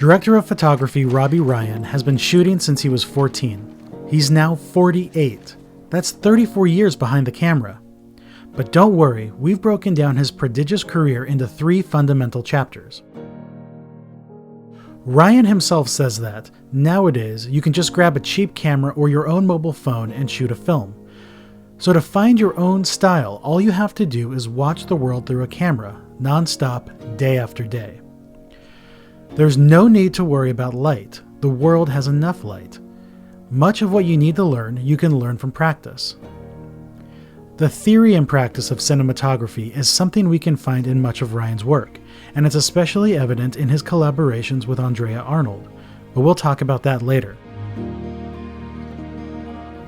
Director of photography Robbie Ryan has been shooting since he was 14. He's now 48. That's 34 years behind the camera. But don't worry, we've broken down his prodigious career into 3 fundamental chapters. Ryan himself says that, nowadays, you can just grab a cheap camera or your own mobile phone and shoot a film. So to find your own style, all you have to do is watch the world through a camera, non-stop, day after day. There's no need to worry about light. The world has enough light. Much of what you need to learn, you can learn from practice. The theory and practice of cinematography is something we can find in much of Ryan's work, and it's especially evident in his collaborations with Andrea Arnold, but we'll talk about that later.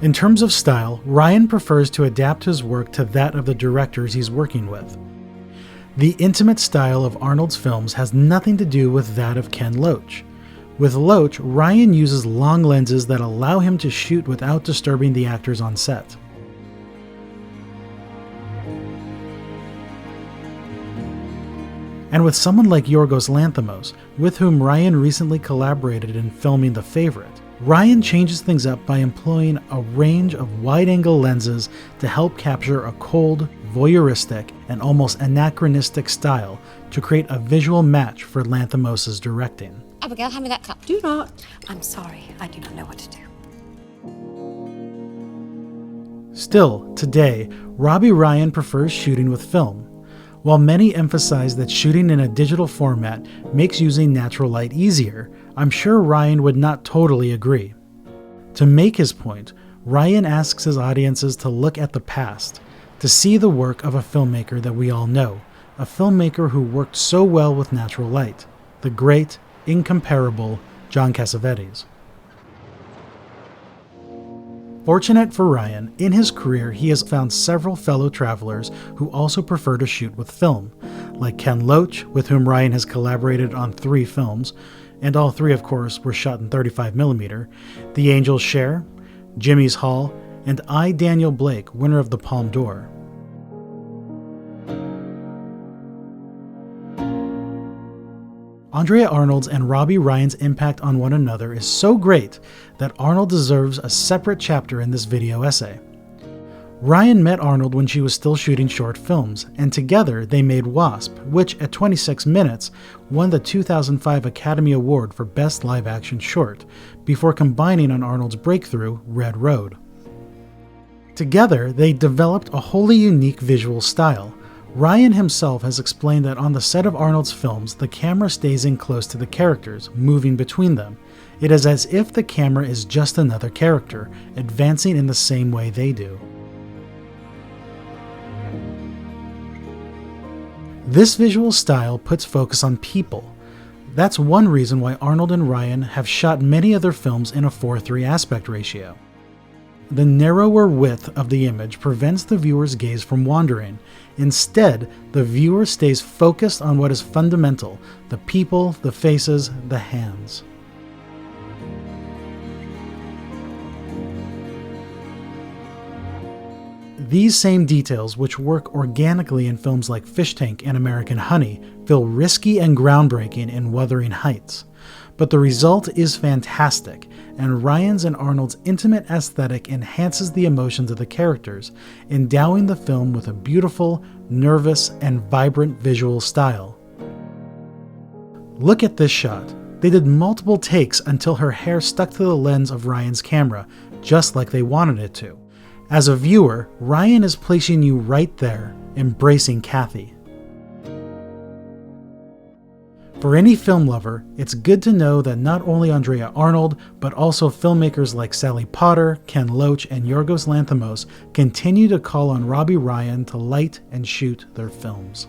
In terms of style, Ryan prefers to adapt his work to that of the directors he's working with. The intimate style of Arnold's films has nothing to do with that of Ken Loach. With Loach, Ryan uses long lenses that allow him to shoot without disturbing the actors on set. And with someone like Yorgos Lanthimos, with whom Ryan recently collaborated in filming The Favorite, Ryan changes things up by employing a range of wide-angle lenses to help capture a cold, voyeuristic, and almost anachronistic style to create a visual match for Lanthimos' directing. Abigail, hand me that cup. Do not. I'm sorry, I do not know what to do. Still, today, Robbie Ryan prefers shooting with film. While many emphasize that shooting in a digital format makes using natural light easier, I'm sure Ryan would not totally agree. To make his point, Ryan asks his audiences to look at the past, to see the work of a filmmaker that we all know, a filmmaker who worked so well with natural light, the great, incomparable John Cassavetes. Fortunate for Ryan, in his career he has found several fellow travelers who also prefer to shoot with film, like Ken Loach, with whom Ryan has collaborated on 3 films, and all 3 of course were shot in 35mm, The Angels Share, Jimmy's Hall, and I. Daniel Blake, winner of the Palme d'Or. Andrea Arnold's and Robbie Ryan's impact on one another is so great that Arnold deserves a separate chapter in this video essay. Ryan met Arnold when she was still shooting short films, and together they made Wasp, which at 26 minutes won the 2005 Academy Award for Best Live Action Short, before combining on Arnold's breakthrough, Red Road. Together, they developed a wholly unique visual style. Ryan himself has explained that on the set of Arnold's films, the camera stays in close to the characters, moving between them. It is as if the camera is just another character, advancing in the same way they do. This visual style puts focus on people. That's one reason why Arnold and Ryan have shot many other films in a 4:3 aspect ratio. The narrower width of the image prevents the viewer's gaze from wandering. Instead, the viewer stays focused on what is fundamental: the people, the faces, the hands. These same details, which work organically in films like Fish Tank and American Honey, feel risky and groundbreaking in Wuthering Heights. But the result is fantastic, and Ryan's and Arnold's intimate aesthetic enhances the emotions of the characters, endowing the film with a beautiful, nervous, and vibrant visual style. Look at this shot. They did multiple takes until her hair stuck to the lens of Ryan's camera, just like they wanted it to. As a viewer, Ryan is placing you right there, embracing Kathy. For any film lover, it's good to know that not only Andrea Arnold, but also filmmakers like Sally Potter, Ken Loach, and Yorgos Lanthimos continue to call on Robbie Ryan to light and shoot their films.